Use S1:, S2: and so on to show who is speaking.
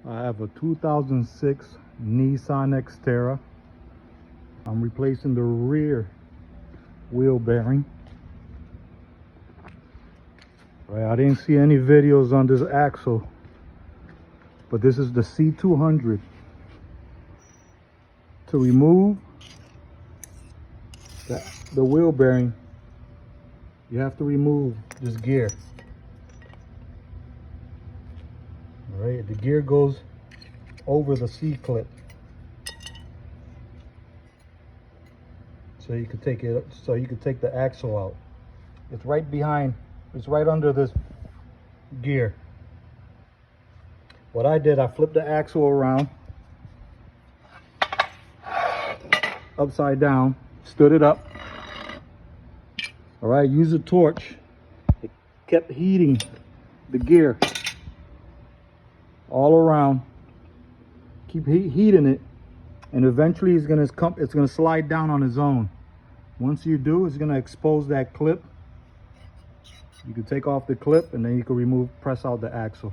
S1: I have a 2006 Nissan Xterra. I'm replacing the rear wheel bearing. Right, I didn't see any videos on this axle, but this is the C200. To remove the wheel bearing, you have to remove this gear. All right, the gear goes over the C-clip, so you can take it. So you can take the axle out. It's right behind. It's right under this gear. What I did, I flipped the axle around, upside down, stood it up. All right, use a torch. It kept heating the gear all around. Keep heating it, and eventually it's gonna slide down on its own. Once you do, it's gonna expose that clip. You can take off the clip, and then you can press out the axle.